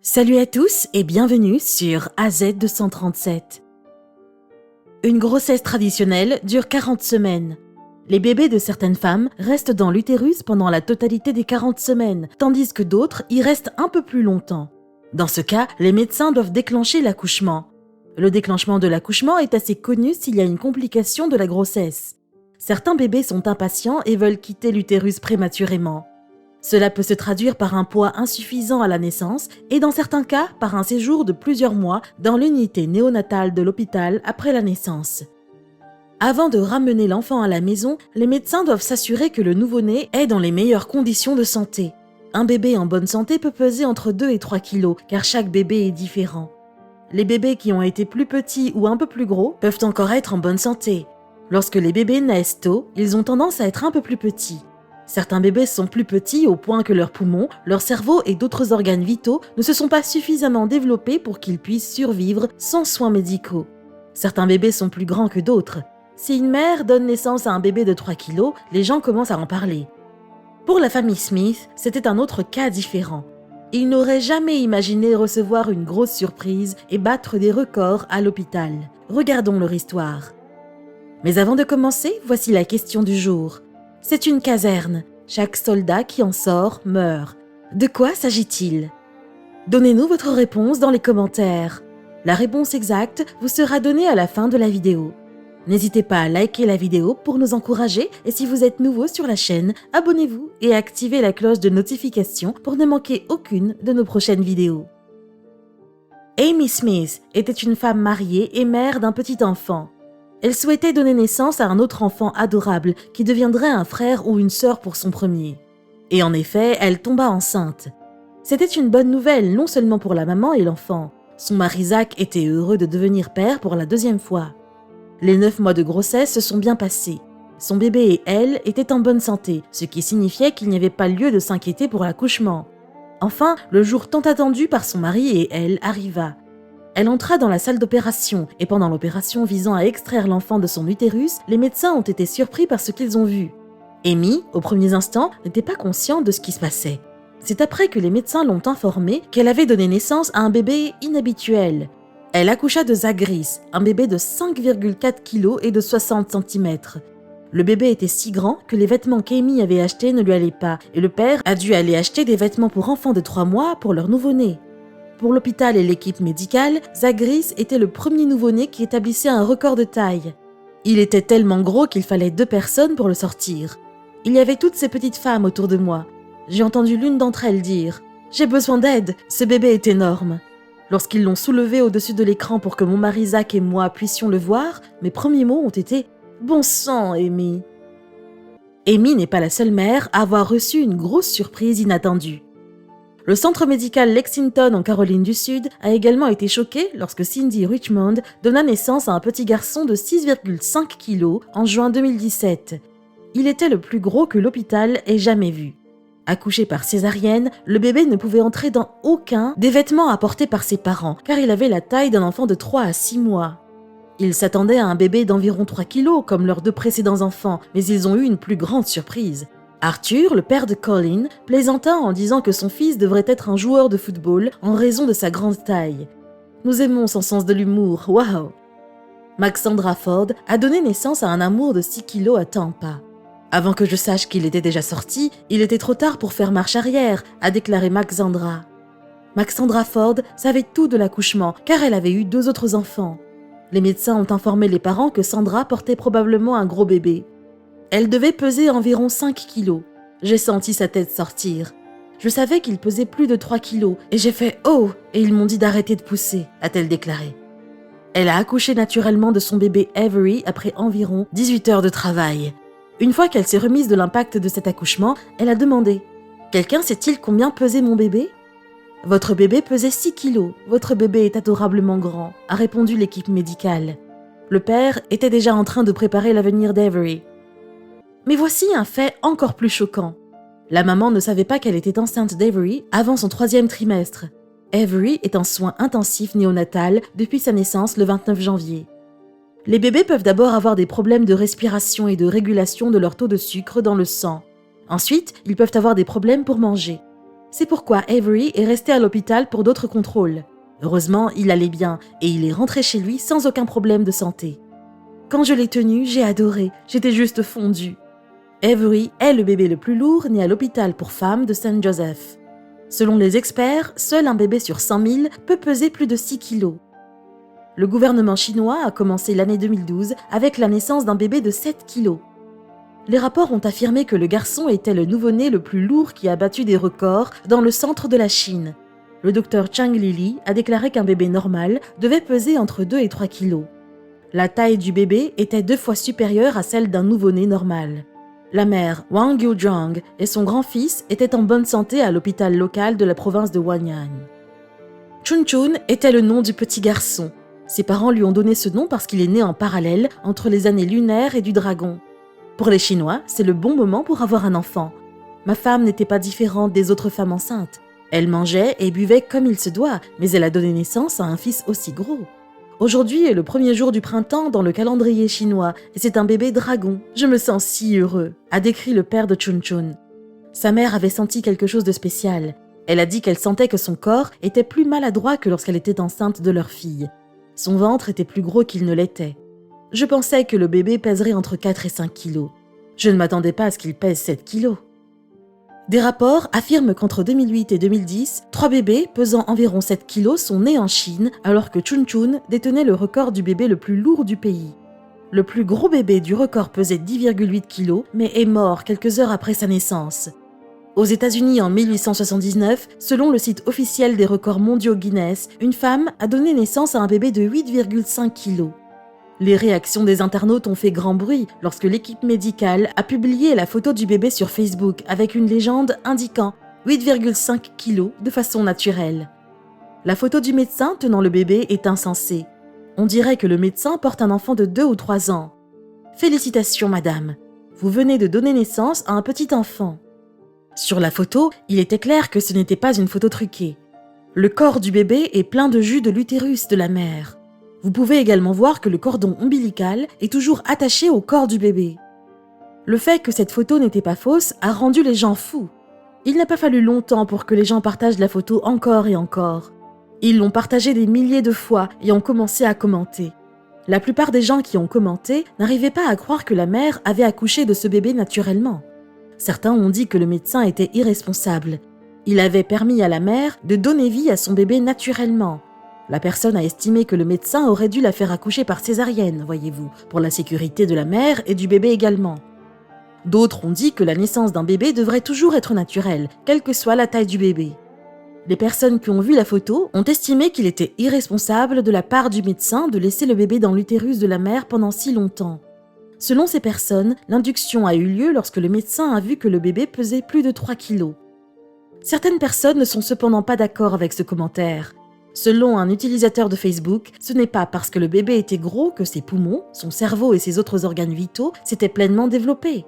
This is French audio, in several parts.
Salut à tous et bienvenue sur AZ237. Une grossesse traditionnelle dure 40 semaines. Les bébés de certaines femmes restent dans l'utérus pendant la totalité des 40 semaines, tandis que d'autres y restent un peu plus longtemps. Dans ce cas, les médecins doivent déclencher l'accouchement. Le déclenchement de l'accouchement est assez connu s'il y a une complication de la grossesse. Certains bébés sont impatients et veulent quitter l'utérus prématurément. Cela peut se traduire par un poids insuffisant à la naissance et dans certains cas par un séjour de plusieurs mois dans l'unité néonatale de l'hôpital après la naissance. Avant de ramener l'enfant à la maison, les médecins doivent s'assurer que le nouveau-né est dans les meilleures conditions de santé. Un bébé en bonne santé peut peser entre 2 et 3 kilos car chaque bébé est différent. Les bébés qui ont été plus petits ou un peu plus gros peuvent encore être en bonne santé. Lorsque les bébés naissent tôt, ils ont tendance à être un peu plus petits. Certains bébés sont plus petits au point que leurs poumons, leur cerveau et d'autres organes vitaux ne se sont pas suffisamment développés pour qu'ils puissent survivre sans soins médicaux. Certains bébés sont plus grands que d'autres. Si une mère donne naissance à un bébé de 3 kilos, les gens commencent à en parler. Pour la famille Smith, c'était un autre cas différent. Ils n'auraient jamais imaginé recevoir une grosse surprise et battre des records à l'hôpital. Regardons leur histoire. Mais avant de commencer, voici la question du jour. C'est une caserne. Chaque soldat qui en sort meurt. De quoi s'agit-il? Donnez-nous votre réponse dans les commentaires. La réponse exacte vous sera donnée à la fin de la vidéo. N'hésitez pas à liker la vidéo pour nous encourager et si vous êtes nouveau sur la chaîne, abonnez-vous et activez la cloche de notification pour ne manquer aucune de nos prochaines vidéos. Amy Smith était une femme mariée et mère d'un petit enfant. Elle souhaitait donner naissance à un autre enfant adorable qui deviendrait un frère ou une sœur pour son premier. Et en effet, elle tomba enceinte. C'était une bonne nouvelle non seulement pour la maman et l'enfant. Son mari Zach était heureux de devenir père pour la deuxième fois. Les 9 mois de grossesse se sont bien passés. Son bébé et elle étaient en bonne santé, ce qui signifiait qu'il n'y avait pas lieu de s'inquiéter pour l'accouchement. Enfin, le jour tant attendu par son mari et elle arriva. Elle entra dans la salle d'opération et pendant l'opération visant à extraire l'enfant de son utérus, les médecins ont été surpris par ce qu'ils ont vu. Amy, aux premiers instants, n'était pas consciente de ce qui se passait. C'est après que les médecins l'ont informée qu'elle avait donné naissance à un bébé inhabituel. Elle accoucha de Zachary, un bébé de 5,4 kg et de 60 cm. Le bébé était si grand que les vêtements qu'Amy avait achetés ne lui allaient pas et le père a dû aller acheter des vêtements pour enfants de 3 mois pour leur nouveau-né. Pour l'hôpital et l'équipe médicale, Zachary était le premier nouveau-né qui établissait un record de taille. Il était tellement gros qu'il fallait 2 personnes pour le sortir. Il y avait toutes ces petites femmes autour de moi. J'ai entendu l'une d'entre elles dire « J'ai besoin d'aide, ce bébé est énorme ». Lorsqu'ils l'ont soulevé au-dessus de l'écran pour que mon mari Zach et moi puissions le voir, mes premiers mots ont été « Bon sang, Amy ». Amy n'est pas la seule mère à avoir reçu une grosse surprise inattendue. Le centre médical Lexington en Caroline du Sud a également été choqué lorsque Cindy Richmond donna naissance à un petit garçon de 6,5 kg en juin 2017. Il était le plus gros que l'hôpital ait jamais vu. Accouché par césarienne, le bébé ne pouvait entrer dans aucun des vêtements apportés par ses parents car il avait la taille d'un enfant de 3 à 6 mois. Ils s'attendaient à un bébé d'environ 3 kg comme leurs 2 précédents enfants, mais ils ont eu une plus grande surprise. Arthur, le père de Colin, plaisanta en disant que son fils devrait être un joueur de football en raison de sa grande taille. Nous aimons son sens de l'humour, waouh! Maxandra Ford a donné naissance à un amour de 6 kilos à Tampa. Avant que je sache qu'il était déjà sorti, il était trop tard pour faire marche arrière, a déclaré Maxandra. Maxandra Ford savait tout de l'accouchement car elle avait eu 2 autres enfants. Les médecins ont informé les parents que Sandra portait probablement un gros bébé. Elle devait peser environ 5 kilos. J'ai senti sa tête sortir. Je savais qu'il pesait plus de 3 kilos et j'ai fait « Oh !» et ils m'ont dit d'arrêter de pousser, a-t-elle déclaré. Elle a accouché naturellement de son bébé Avery après environ 18 heures de travail. Une fois qu'elle s'est remise de l'impact de cet accouchement, elle a demandé « Quelqu'un sait-il combien pesait mon bébé ?» « Votre bébé pesait 6 kilos. Votre bébé est adorablement grand, a répondu l'équipe médicale. Le père était déjà en train de préparer l'avenir d'Avery. Mais voici un fait encore plus choquant. La maman ne savait pas qu'elle était enceinte d'Avery avant son 3e trimestre. Avery est en soins intensifs néonatal depuis sa naissance le 29 janvier. Les bébés peuvent d'abord avoir des problèmes de respiration et de régulation de leur taux de sucre dans le sang. Ensuite, ils peuvent avoir des problèmes pour manger. C'est pourquoi Avery est resté à l'hôpital pour d'autres contrôles. Heureusement, il allait bien et il est rentré chez lui sans aucun problème de santé. Quand je l'ai tenu, j'ai adoré, j'étais juste fondue. Avery est le bébé le plus lourd né à l'hôpital pour femmes de St. Joseph. Selon les experts, seul un bébé sur 100 000 peut peser plus de 6 kilos. Le gouvernement chinois a commencé l'année 2012 avec la naissance d'un bébé de 7 kilos. Les rapports ont affirmé que le garçon était le nouveau-né le plus lourd qui a battu des records dans le centre de la Chine. Le docteur Chang Lili a déclaré qu'un bébé normal devait peser entre 2 et 3 kilos. La taille du bébé était 2 fois supérieure à celle d'un nouveau-né normal. La mère Wang Yuzhang et son grand-fils étaient en bonne santé à l'hôpital local de la province de Huainan. Chun Chun était le nom du petit garçon. Ses parents lui ont donné ce nom parce qu'il est né en parallèle entre les années lunaires et du dragon. Pour les Chinois, c'est le bon moment pour avoir un enfant. Ma femme n'était pas différente des autres femmes enceintes. Elle mangeait et buvait comme il se doit, mais elle a donné naissance à un fils aussi gros. Aujourd'hui est le premier jour du printemps dans le calendrier chinois et c'est un bébé dragon. Je me sens si heureux, a décrit le père de Chun Chun. Sa mère avait senti quelque chose de spécial. Elle a dit qu'elle sentait que son corps était plus maladroit que lorsqu'elle était enceinte de leur fille. Son ventre était plus gros qu'il ne l'était. Je pensais que le bébé pèserait entre 4 et 5 kilos. Je ne m'attendais pas à ce qu'il pèse 7 kilos. Des rapports affirment qu'entre 2008 et 2010, 3 bébés pesant environ 7 kilos sont nés en Chine, alors que Chun Chun détenait le record du bébé le plus lourd du pays. Le plus gros bébé du record pesait 10,8 kilos, mais est mort quelques heures après sa naissance. Aux États-Unis en 1879, selon le site officiel des records mondiaux Guinness, une femme a donné naissance à un bébé de 8,5 kilos. Les réactions des internautes ont fait grand bruit lorsque l'équipe médicale a publié la photo du bébé sur Facebook avec une légende indiquant 8,5 kilos de façon naturelle. La photo du médecin tenant le bébé est insensée. On dirait que le médecin porte un enfant de 2 ou 3 ans. Félicitations madame, vous venez de donner naissance à un petit enfant. Sur la photo, il était clair que ce n'était pas une photo truquée. Le corps du bébé est plein de jus de l'utérus de la mère. Vous pouvez également voir que le cordon ombilical est toujours attaché au corps du bébé. Le fait que cette photo n'était pas fausse a rendu les gens fous. Il n'a pas fallu longtemps pour que les gens partagent la photo encore et encore. Ils l'ont partagée des milliers de fois et ont commencé à commenter. La plupart des gens qui ont commenté n'arrivaient pas à croire que la mère avait accouché de ce bébé naturellement. Certains ont dit que le médecin était irresponsable. Il avait permis à la mère de donner vie à son bébé naturellement. La personne a estimé que le médecin aurait dû la faire accoucher par césarienne, voyez-vous, pour la sécurité de la mère et du bébé également. D'autres ont dit que la naissance d'un bébé devrait toujours être naturelle, quelle que soit la taille du bébé. Les personnes qui ont vu la photo ont estimé qu'il était irresponsable de la part du médecin de laisser le bébé dans l'utérus de la mère pendant si longtemps. Selon ces personnes, l'induction a eu lieu lorsque le médecin a vu que le bébé pesait plus de 3 kilos. Certaines personnes ne sont cependant pas d'accord avec ce commentaire. Selon un utilisateur de Facebook, ce n'est pas parce que le bébé était gros que ses poumons, son cerveau et ses autres organes vitaux s'étaient pleinement développés.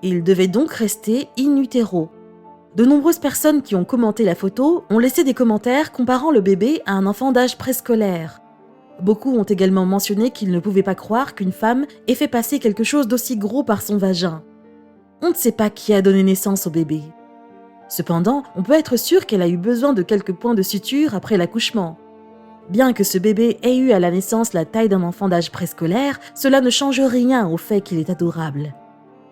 Il devait donc rester in utero. De nombreuses personnes qui ont commenté la photo ont laissé des commentaires comparant le bébé à un enfant d'âge préscolaire. Beaucoup ont également mentionné qu'ils ne pouvaient pas croire qu'une femme ait fait passer quelque chose d'aussi gros par son vagin. On ne sait pas qui a donné naissance au bébé. Cependant, on peut être sûr qu'elle a eu besoin de quelques points de suture après l'accouchement. Bien que ce bébé ait eu à la naissance la taille d'un enfant d'âge préscolaire, cela ne change rien au fait qu'il est adorable.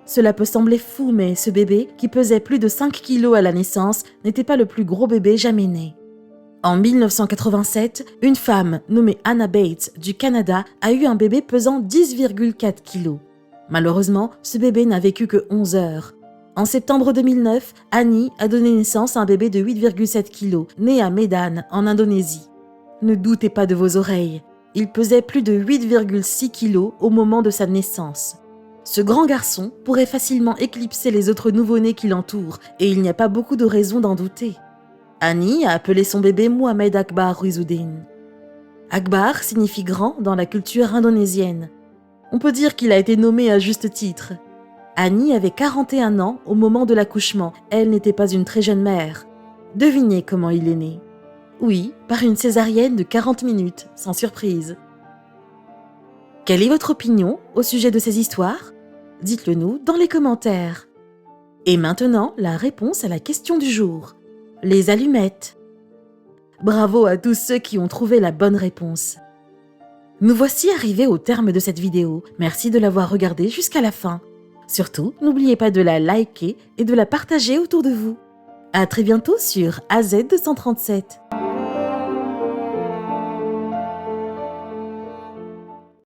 Cela peut sembler fou, mais ce bébé, qui pesait plus de 5 kilos à la naissance, n'était pas le plus gros bébé jamais né. En 1987, une femme nommée Anna Bates du Canada a eu un bébé pesant 10,4 kilos. Malheureusement, ce bébé n'a vécu que 11 heures. En septembre 2009, Annie a donné naissance à un bébé de 8,7 kilos, né à Medan, en Indonésie. Ne doutez pas de vos oreilles, il pesait plus de 8,6 kilos au moment de sa naissance. Ce grand garçon pourrait facilement éclipser les autres nouveau-nés qui l'entourent, et il n'y a pas beaucoup de raisons d'en douter. Annie a appelé son bébé Mohamed Akbar Rizuddin. Akbar signifie grand dans la culture indonésienne. On peut dire qu'il a été nommé à juste titre. Annie avait 41 ans au moment de l'accouchement. Elle n'était pas une très jeune mère. Devinez comment il est né. Oui, par une césarienne de 40 minutes, sans surprise. Quelle est votre opinion au sujet de ces histoires ? Dites-le nous dans les commentaires. Et maintenant, la réponse à la question du jour. Les allumettes. Bravo à tous ceux qui ont trouvé la bonne réponse. Nous voici arrivés au terme de cette vidéo. Merci de l'avoir regardée jusqu'à la fin. Surtout, n'oubliez pas de la liker et de la partager autour de vous. À très bientôt sur AZ237.